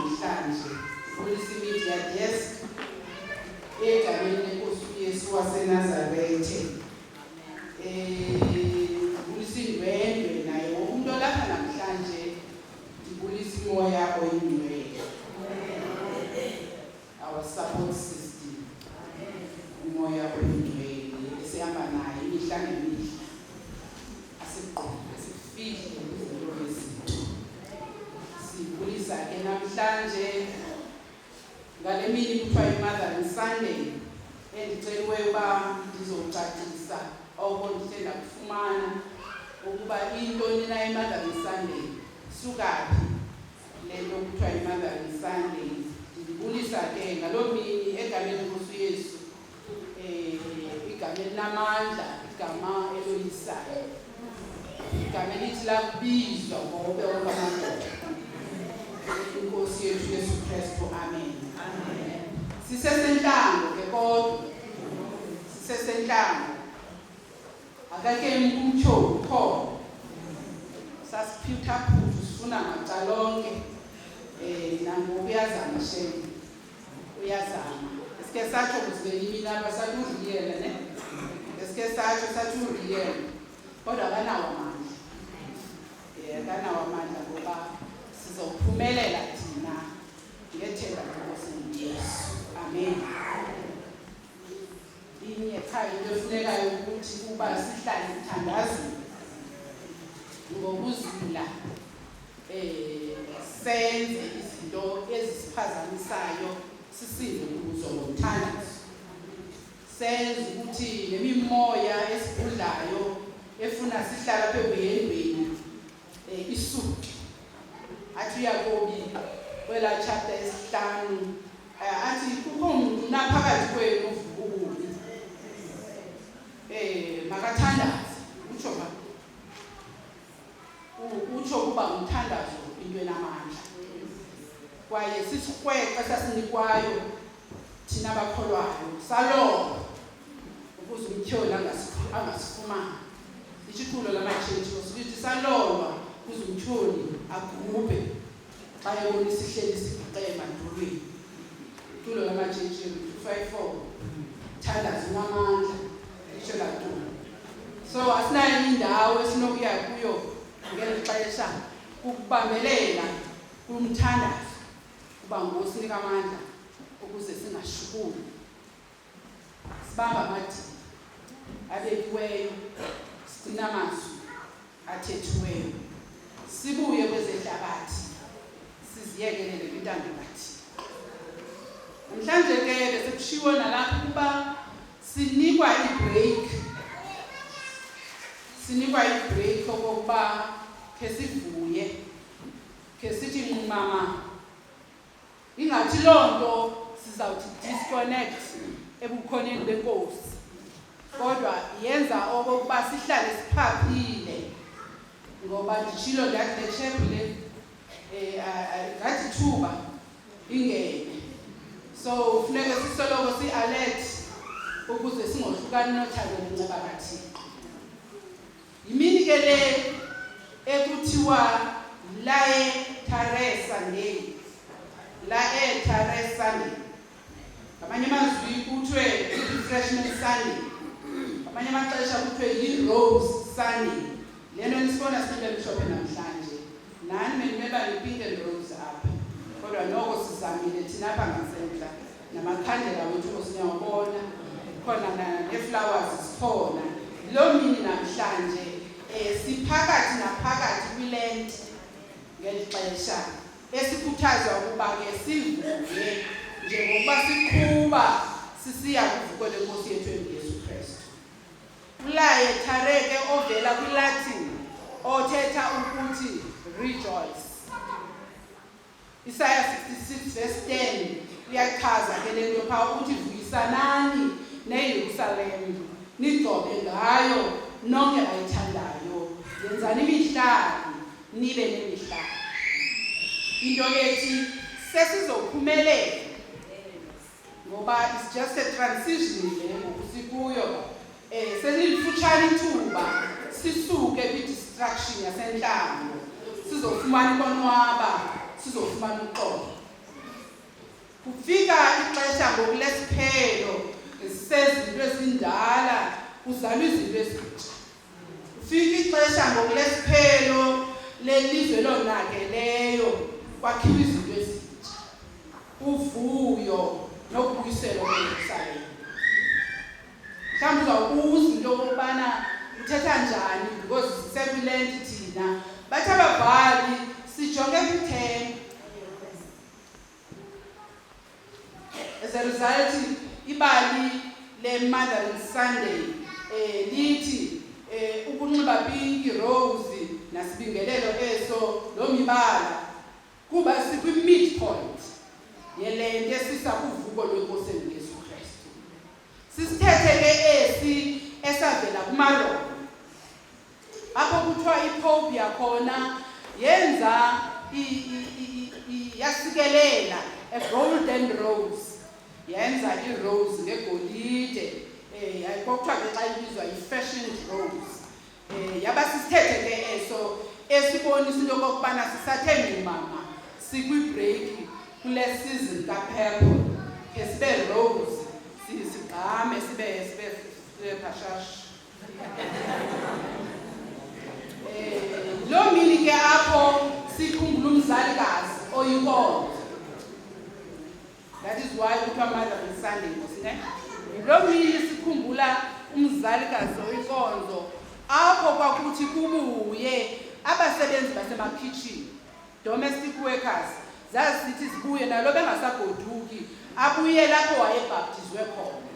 namhlanje kulesi media desk egameni lenkosi uYesu waseNazarethe. Kulisindwendwe naye umuntu olapha namhlanje ngibulisa umoya oyingcwele. Our support system. Umoya oyingcwele esihamba naye imihla ngemihla. Asiqonde sifihle izinto ezinto. Sibulisa ke namhlanje ngale mini kuthiwa iMother's Sunday endiceliwe uba ndizocacisa okondithe ndakufumana ukuba intoni na iMother's Sunday sukaphi lento kuthiwa iMother's Sunday. Ndibulisa ke ngaloo mini egameni lenkosi uYesu igama elinamandla, igama eloyisayo, igama elithi lakubizwa ngobe okamadoda inkosi yethu Yesu Kristu. Amen. Sisesentlango ke kodwa sisesentlango akake umtsho khona sasiphutha phuthu sifuna macalonke nangokuyazama sheni uyazama esike satsho kuzibeni lapha satudliyela ne esike satsho satudliyela kodwa akanawo amandla akanawo amandla ngoba sizophumelela thina ngethemba lenkosi Yesu. Amen. Inye cha into efunekayo ukuthi kuba sihlale sithandazile ngokuzila senze izinto ezisiphazamisayo sisinde kuzo ngomthandazo. Senze ukuthi nemimoya esibudlayo efuna sihlala lapha ebuyendweni isuke. Athi uYakobi kwela chapter 5 athi kukho umuntu naphakathi kwenu uvubukubi makathandaze utsho kuba umthandazo into enamandla kwaye sisikwekwe sasinikwayo thina abakholwayo saloba ukuze umtyholi angasifumani. Ichithulo lamatshetshi sithi salolwa ukuze umtyholi agubhe xa ebona isihleli siqhaqe emandulweni. Ichithulo lamatshetshi 2:54 thandaza namandla isho lantoni. So asinayo indawo esinokuya kuyo ngeli xesha ukubambelela kumthandazo kuba ngosinika amandla ukuze singashukuli. Sibamba amathini abekiweyo, sigcina amazwi athethiweyo, sibuye kwezehlabathi siziyekelele kwintando kaThixo. Namhlanje ke bese kushiwo nalapho ukuba sinikwa i-break okokuba ke sivuye ke sithi nqumama ingathi lonto sizawuthi disconnect ebukhoneni benkosi kodwa yenza okokuba sihlale siphaphile ngoba ndishilo ndathi lechapel ngathi thuba ingene. So funeka sisoloko si-alert ukuze singohlukani nothando nenceba kaThixo. Yimini ke le ekuthiwa Laetare Sunday. Laetare Sunday. Ngamanye amazwi kuthiwe i-refreshment Sunday. Ngamanye amaxesha kuthiwe yi-rose Sunday. Lento nisibona siphinde mhlophe namhlanje. Nani benimeba i-pink and rose apha. Kodwa noko sizamile thina apha ngasentla namakhandlela wethu osiyabona khona ne-flowers sikhona. Lo mini namhlanje siphakathi naphakathi kwilent ngeli xesha esikhuthazwa ukuba ke sivuye njengokuba siqhuba sisiya kuvuko lenkosi yethu uYesu Kristu. Laetare ke ovela kwiLatin othetha ukuthi rejoice. Isaiah 66:10 uyachaza ke lento pha ukuthi vuyisanani neYerusalem nigcobe ngayo nonke ayithandayo yenzani imihlali nibe nemihlali. Into yethi sesizophumelela ngoba it's just a transition ngokusikuyo selifutshane ithuba sisuke kwi-distraction yasentlango sizofumana ukonwaba sizofumana uqobo Kufika ixesha ngokulesiphelo sezinto ezindala kuzalwa izinto ezintsha. Kufika ixesha ngokulesiphelo lelizwe lonakeleyo kwakhiwa izinto ezintsha. Uvuyo nokubuyisela kweSayini. Mhlawumbe uzawubuza into yokubana uthetha njani because sekwiland thina. Bathi ababhali sijonge kwi-10. As a result, ibali le-Mothering Sunday lithi ukunxiba pinki rose nasibingelelo eso lo mibala kuba sikwi-midpoint yelento esisa kuvuko lwenkosi Yesu Kristu. Sisithethe ke esi esavela kumaRoma. Apho kuthiwa iPope yakhona yenza yasikelela a golden rose. Yenza irose ngegolide yayikokuthiwa ke xa ibizwa yi-fashioned rose. Yaba sisithethe ke eso esibonisa into yokokubana sisathe ngumama sikwi-break kule season ka-purple ke sibe rose sigqame sibe phashashi. Lo mini ke apho sikhumbula umzalikazi oyinkonzo. That is why kuthiwa Mothering Sunday ngosine. Lo mini sikhumbula umzalikazi oyinkonzo apho kwakuthi kubuye abasebenzi basemakhitchini, domestic workers, zasithi sibuye nalo bengasagoduki abuye lapho wayebhaptizwe khona.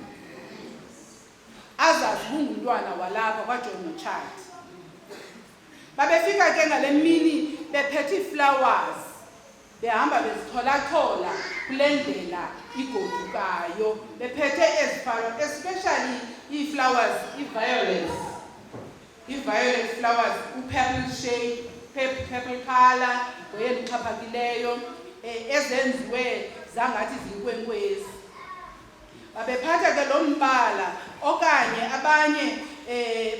Azazi ungumntwana walapha kwaJohn noCharles. Babefika ke ngale mini bephethe flowers. Behamba bezithola kule ndlela igodukayo. Bephethe ezifana especially i-flowers, i-violets. I-violet flowers, u-purple shade, purple color, ngoyelixhaphakileyo, ezenziwe zangathi zinkwenkwezi. Babephatha ke lo mbala okanye abanye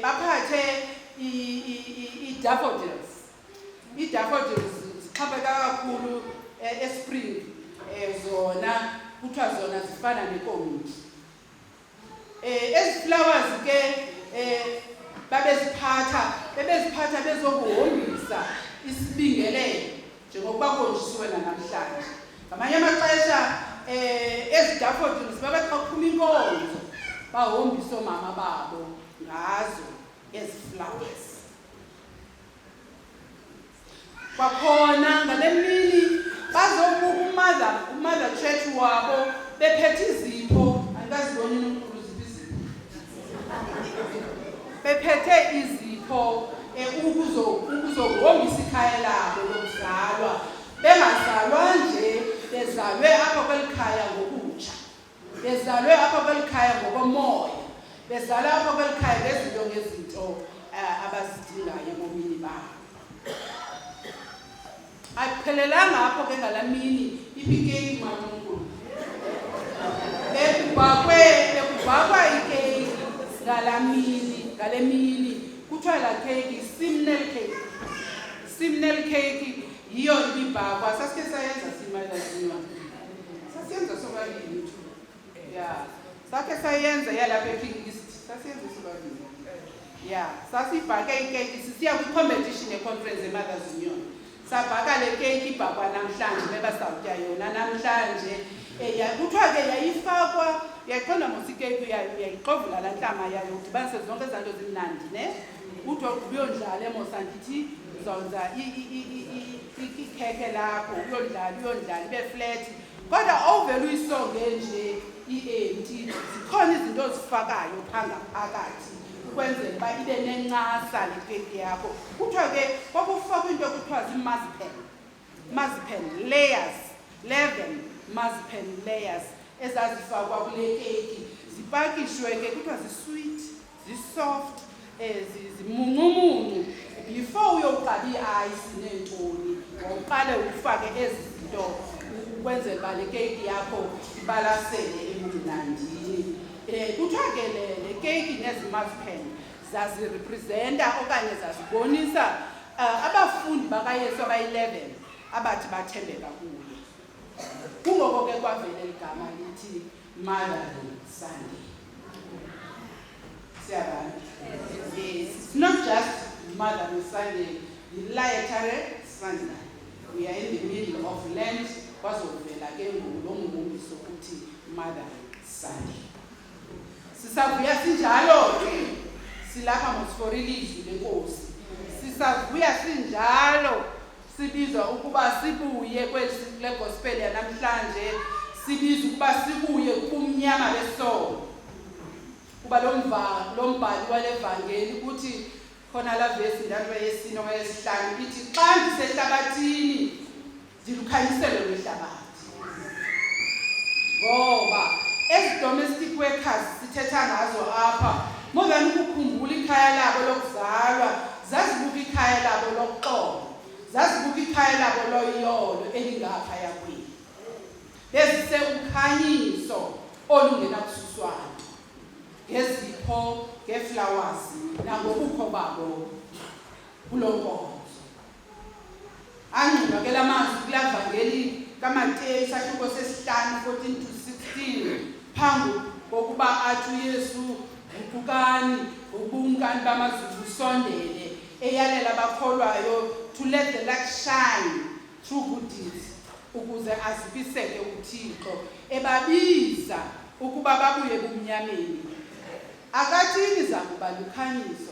baphathe i-daffodils. I-daffodils zixhaphaka kakhulu espring, zona kuthiwa zona zifana nekomiti. Ezi flowers ke babeziphatha bezokuhombisa isibingelelo njengokuba konjisiwe namhlanje. Ngamanye amaxesha ezi daffodils babeqhaphuma inkonzo bahombisa omama babo ngazo ezi flowers. Kwakhona ngale mini bazobuka umother church wabo bephethe izipho. Andikaziboni uNkulunkulu ziphi izipho. Bephethe izipho ukuzohombisa ikhaya labo lokuzalwa. Bengazalwa nje, bezalwe apha kwelikhaya ngokutsha. Bezalwe apha kwelikhaya ngokomoya. Bezalwe apha kwelikhaya ngezinto abazidingayo ebomini babo. Ayiphelelanga apho ke ngala mini ipikeki maNkulunkulu. Bekubhakwa ikeki ngale mini kuthiwa la cake simnel cake. Simnel cake yiyo ibhakwa. Sasike sayenza simalaziwa. Sasiyenza sobabili tu. Yeah. Sake sayenza yalapha eKing East. Sasiyenza sobabili. Yeah. Sasibhake ikeki sisiya kwi-competition ye-conference eMothers Union. Sabhaka le cake ibhakwa namhlanje bebasawutya yona namhlanje. Kuthiwa ke yayifakwa yayiqonda mosikeki uyayixovula la ntlama yayo udibanise zonke ezanto zimnandi ne. Kuthiwa uyondlala eMosandithi uzawuza ikhekhe lakho uyondlala ibe flat. Kodwa ovela uyisonge nje i-empty zikhona izinto ozifakayo phakathi ukwenzela uba ibe nencasa le cake yakho. Kuthiwa ke kwakufakwa into ekuthiwa zimarzipan layers, 11 marzipan layers ezazifakwa kule keki. Zipakishwe ke kuthiwa zisweet, zisoft, zimuncumuncu. Before uyoqala i-ice neentoni wawuqale ufake ezi zinto ukwenzela uba le keki yakho ibalasele emnandini. Kuthiwa ke le keki nezimarzipan zazirepresenta okanye zazibonisa abafundi bakaYesu abayi-11 abathi bathembeka kuye. Kungoko ke kwavela igama lithi Mothering Sunday. It's not just Mothering Sunday, the Lietare Sunday. We are in the middle of Lent, kwazovela ke ngomngumiso ukuthi Mothering Sunday. Sisavuya sinjalo ke silapha ngosiforilizwi lenkosi. Sisavuya sinjalo sibizwa ukuba sibuye kwele gospel yanamhlanje, sibizwa ukuba sibuye kumnyama lesono. Kuba lo mbhali walevangeli ukuthi khona la verse ndaba yesine wayesihlanu ithi xa ndisehlabathini ndilukhanyiselo lwehlabathi. Ngoba as domestic workers sithetha ngazo apha, more than ukukhumbula ikhaya labo lokuzalwa, zazibuka ikhaya labo lokuxola, zazibuka ikhaya labo loyolo elingapha yakwini. Bezise ukhanyiso olungenakususwana ngezipho, ngeflowers nangobukho babo kulonkonzo. Angqinwa ke lamazwi kulavangeli kaMateyu isahluko sesihlanu 14-16 phambi kokuba athi uYesu ukukani ubumkani bamazulu sondele eyalela abakholwayo to let the light shine through good deeds ukuze azibiseke uThixo ebabiza ukuba babuye kumnyameni. Akathini zakuba lukhanyiso,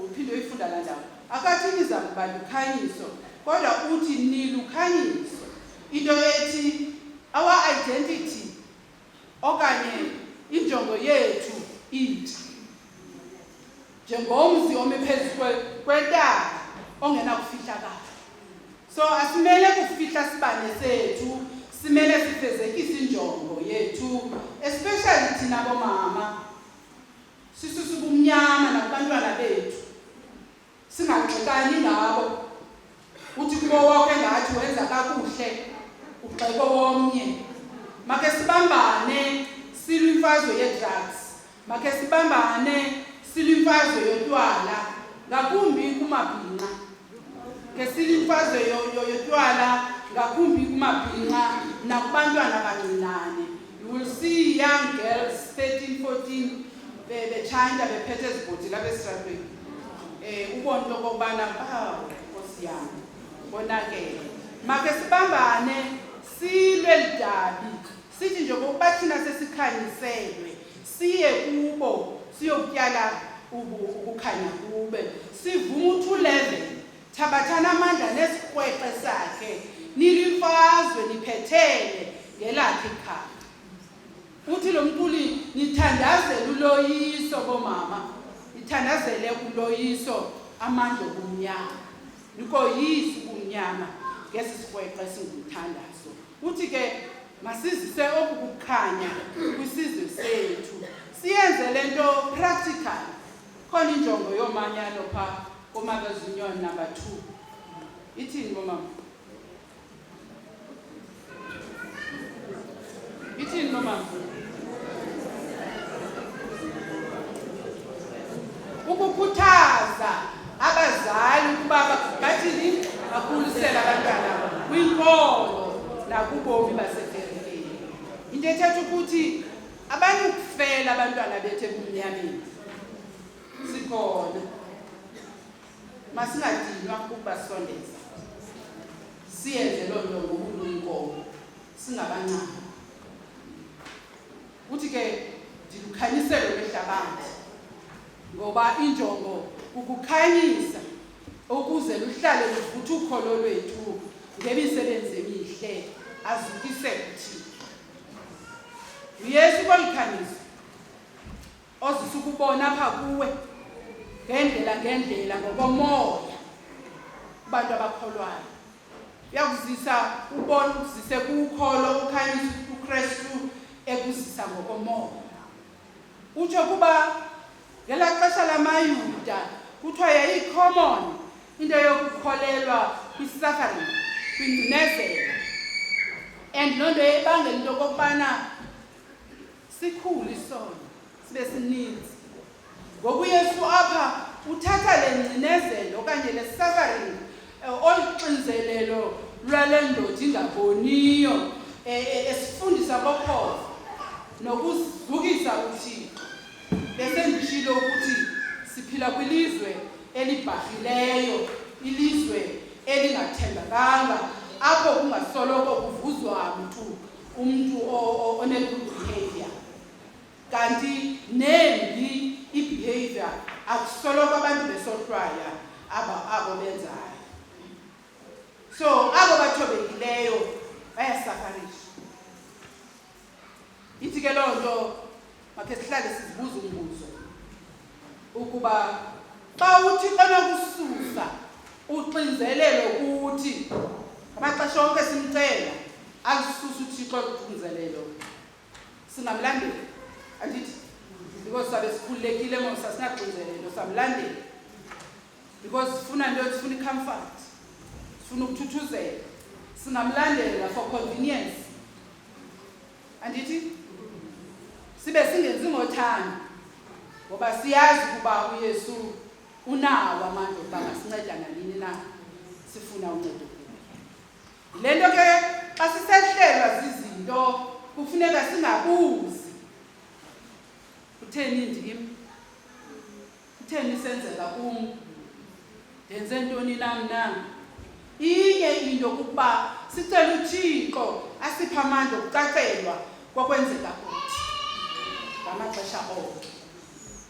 uphinde uyifunda la ndawo. Akathini zakuba lukhanyiso, kodwa uthi nilukhanyiso. Into ethi our identity okanye injongo yethu intsha. Njengomzi omephezulu kwentaba ongena kufihlakala. So asimele kufihla sibane sethu, simele sifezekise injongo yethu, especially thina bomama. Sisubumnyama nakubantwana bethu. Singagxekani ngabo. Uthi kubo wakhe ngathi wenza kakuhle, ugxeko womnye. Make sibambane silwimfazwe ye-drugs. Make sibambane silwimfazwe yotywala, ngakumbi kumabhinqa. Ke silwimfazwe yotywala, ngakumbi kumabhinqa nakubantwana abancinane. You will see young girls 13, 14 bechanda bephethe izibhodi la besitratweni. Ubona lokho kubana Nkosi yami bonakele. Make sibambane silwe lidabi. Sithi nje ngokuba thina sesikhanyiselwe siye kubo siyokutyala ukukhanya kube. Sivuma u211 thabathana amandla nesikwekhe sakhe nilimfazwe niphethele ngelakhe ikhaya. Uthi lo mculi nithandazele uloyiso bomama, nithandazele uloyiso amandla kumnyama. Nikoyisi kumnyama ngesikwekhe singumthandazo. Uthi ke masizise okukukhanya kwisizwe sethu. Siyenze lento practical. Khona injongo yomanyano pha koMothers Union number 2. Ithini bomama? Ithini bomama? Ukukhuthaza abazali ukuba bathini bakhulisela abantwana kwinkolo nakubomi baseferekeni. Into ethetha ukuthi abantu ukufela abantwana bethu ebumnyameni sikhona. Masingadinwa ukubasondeza. Siyenze lo nto ngobulumko singabancane. Uthi ke ndilukhanyiselo lwehlabathi. Ngoba injongo ukukhanyisa ukuze luhlale luvutha ukholo lwethu ngemisebenzi emihle azukise kuThixo. uYesu kwalikhanyisa ozisa ukubona apha kuwe ngendlela ngokomoya kubantu abakholwayo. Uyakuzisa ubona ukuzise kukholo ukhanyisa uKristu ekuzisa ngokomoya. Utsho kuba ngela xesha lamayuda kuthiwa yayicommon into yokukholelwa kwi-suffering, kwingcinezelo. And loo nto ebangela into okokubana sikhule isono sibe sininzi. Ngoku uYesu apha uthatha le ngcinezelo okanye le suffering oluxinzelelo lwale ndoda ingaboniyo esifundisa kokholo nokuzukisa uThixo. Bese ngishilo ukuthi siphila kwilizwe elibhahileyo, ilizwe elingathembekanga, apho kungasoloko kuvuzwa umuntu one-good behavior. Kanti nembi i-behavior akusoloko abantu besohlwaya abo benzayo. So abo bathobekileyo bayasafarisha. Ithi ke loo nto makhe sihlale sizibuza umbuzo ukuba xa uThixo nokususa uxinzelelo kuthi amaxesha onke simcela alisusa uThixo uxinzelelo singamlandeli andithi because sabe sikhulekile ngoba sasinaxinzelelo samlandeli because sifuna nto sifuna comfort sifuna ukuthuthuzela singamlandela for convenience andithi sibe singenzi ngothando ngoba siyazi ukuba uYesu unawo amandla okuba ngasinceda ngalini na sifuna uncedo kuye. Le nto ke xa sisehlelwa zizinto kufuneka singabuzi utheni ndim, utheni senzeka kum, ndenze ntoni nam na. Inye into kukuba sicela uThixo asiphe amandla okucacelwa kokwenzeka kuthi ngamaxesha onke.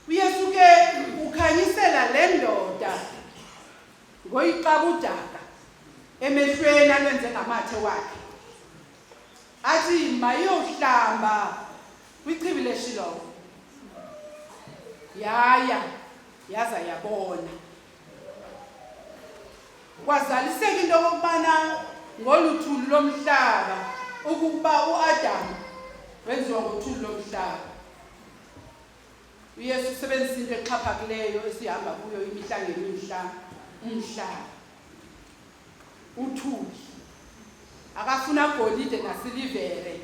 uYesu ke ukhanyisela le ndoda ngoyiqabudaka emehlweni alwenze ngamathe wakhe, athi mayohlamba kwichibi leShilowa. Yaza yabona. Kwazaliseka into yokubana ngoluthuli lomhlaba ukuba uAdam wenziwa ngothuli lomhlaba. uYesu usebenzisa into exhaphakileyo esihamba kuyo imihla ngemihla, umhlaba, uthuli. Akafuna golide nasilivere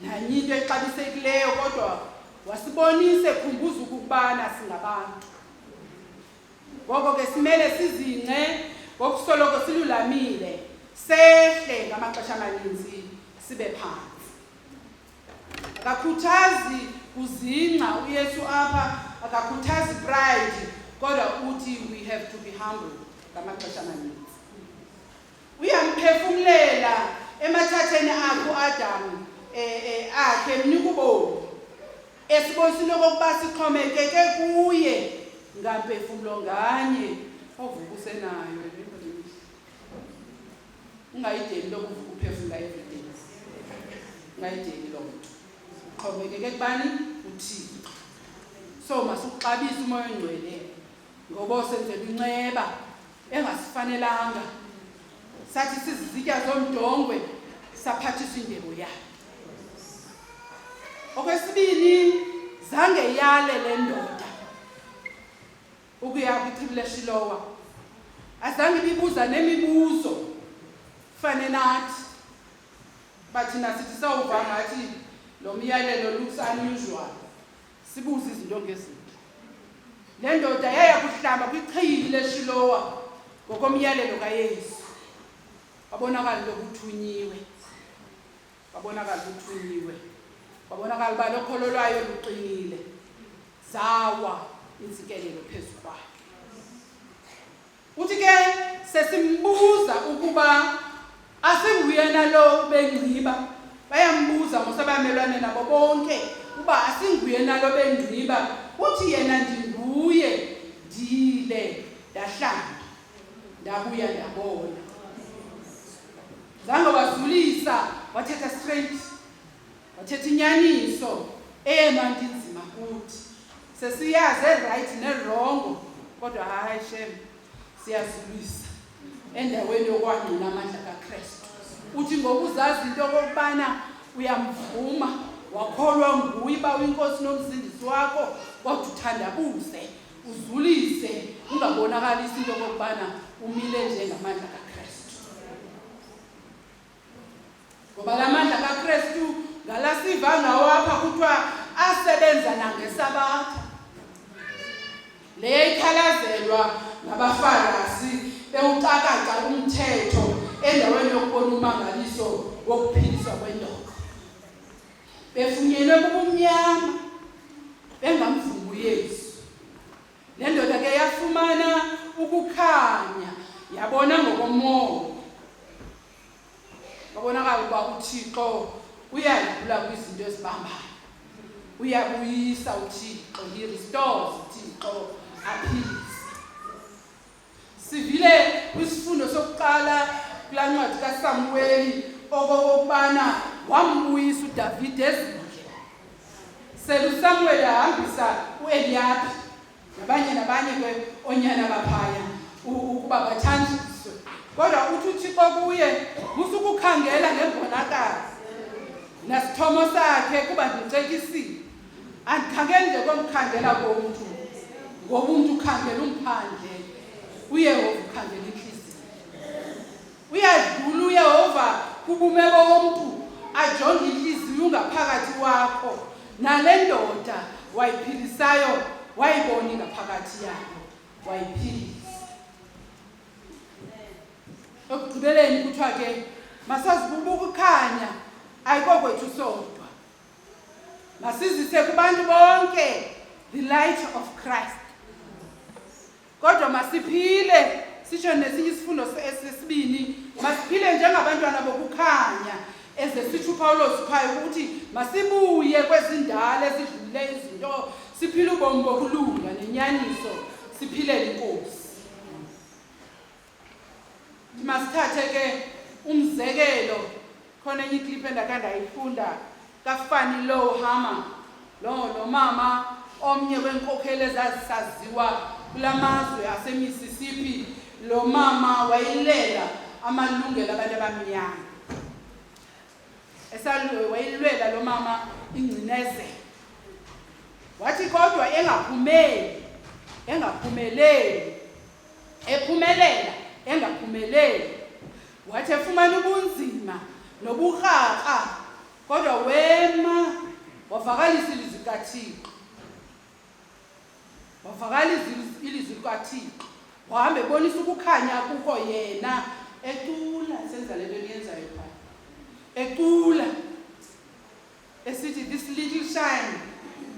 nanye into exabisekileyo, kodwa wasibonise khumbuza ukubana singabantu. Ngoko ke simele sizingce ngokusoloko silulamile, sehle ngamaxesha amaninzi sibe phansi. Akakhuthazi kuzingca uYesu apha, akakhuthazi pride, kodwa uthi we have to be humble ngamaxesha amaninzi. Uyamphefumlela emathatheni akho uAdam akhe emnika ubomi, esibonisa okokuba sixhomekeke kuye ngamphefumulo nganye ovuka usenayo. Ungayideli lokuvuka uphefumula everyday, ungayideli lo muntu, uxhomekeke kubani? uThixo. So masuxabise umoya ongcwele ngoba osenzela inceba engasifanelanga, sathi sizizitya zomdongwe saphathisa indebo yakhe. Okwesibini, zange yale le ndoda ukuya kwichibi leShilowa, azange ibibuza nemibuzo fane nathi. Bathina sithi sawuva ngathi lo myalelo looks unusual, sibuze izinto ngezinto. Le ndoda yaya kuhlamba kwichibi leShilowa ngokomyalelo kaYesu. Babonakala lokuthunyiwe, babonakala uba lokholo lwayo luqinile, zawa intsikelelo phezu kwakhe. Uthi ke sesimbuza ukuba asinguyena lo bengciba, bayambuza ngosabamelwane nabo bonke uba asinguyena lo bengciba. Uthi yena ndinguye, ndile ndahlamba ndabuya ndabona. Zange wazulisa, wathetha straight, wathetha inyaniso eyemandi nzima kuthi. Sesiyazi right ne-wrong, kodwa hayi shem siyazulisa endaweni yokwangqina amandla kaKristu. Uthi ngokuzazi into okokubana uyamvuma, wakholwa nguye uba uyinkosi nomsindisi wakho, kodwa uthandabuze, uzulise, ungabonakalisi into okokubana umile njengamandla kaKristu. Ngoba la mandla kaKristu ngalasiva ngawo apha kuthiwa asebenza nangeSabatha. Le ikhalazelwa ngabaFarisi bewucakaca umthetho endaweni yokubona umangaliso wokuphiliswa kwendoda. Befunyenwe kubumnyama bengamvumi uYesu. Le ndoda ke yafumana ukukhanya, yabona ngokomoya. Babonakala ukuba uThixo uyadlula kwizinto ezibambayo. Uyabuyisa uThixo, he restores uThixo, aphilise. Sivile kwisifundo sokuqala kula ncwadi kaSamueli okokubana wambuyisa uDavid ezindle. SeluSamuel ahambisa uEliyabi nabanye ke onyana baphaya ukuba bathanjiswe. Kodwa uthi uThixo kuye, "Musukukhangela ngembonakalo nasithomo sakhe kuba ndicekisile. Andikhangeli nje komkhangela komuntu, ngoba umuntu ukhangela umphandle, uYehova ukhangela inhliziyo. Uyadlula uYehova kubume bomuntu, ajonge inhliziyo ungaphakathi wakho. Nale ndoda wayiphilisayo wayibona ingaphakathi yakho, wayiphilisa." Ekugqibeleni kuthiwa ke masazi ukukhanya ayikokwethu sodwa, masizise kubantu bonke the light of Christ. Kodwa masiphile, sisho nesinye isifundo sesibini, masiphile njengabantwana bokukhanya, ezesithi uPawulos phaya ukuthi masibuye kwezindala ezidlule izinto, siphile ubomi bokulunga nenyaniso, siphile inkosi. Masithathe ke umzekelo, khona enye iclip endakandayifunda kaFanny Lohama, lo mama omnye wenkokheli ezazisaziwa kulamazwe aseMississippi. Lo mama wayilela amalungelo abantu abamnyama. Wayilwela lo mama ingcinezelo. Wathi kodwa engaphumeleli, engaphumeleli, wathi efumana ubunzima noburhaqa, kodwa wema wavakalisa ilizwi likaThixo. Wavakalisa ilizwi likaThixo, wahamba ebonisa ukukhanya kukho yena, ecula. Senza le nto eniyenzayo phaya, ecula esithi, "This little shine,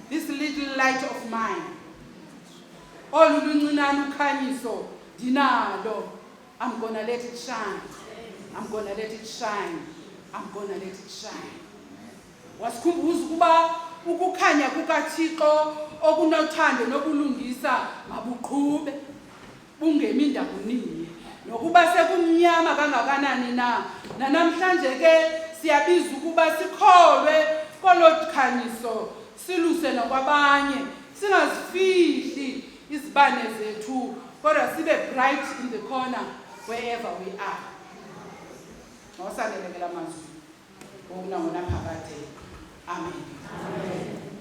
this little light of mine, olu luncinane ukhanyiso dinalo, I'm gonna let it shine, I'm gonna let it shine, I'm gonna let it shine." Wasikhumbuza ukuba ukukhanya kukaThixo okunothando nobulungisa mabuqhube, bungemi ndabuninye, nokuba sekumnyama kangakanani na. Namhlanje ke siyabiza ukuba sikholwe kolokhanyiso, siluse nokwabanye, singazifihli izibane zethu, kodwa sibe bright in the corner wherever we are. Mawusanelekela amazwi ngokunangona phakade. Amen.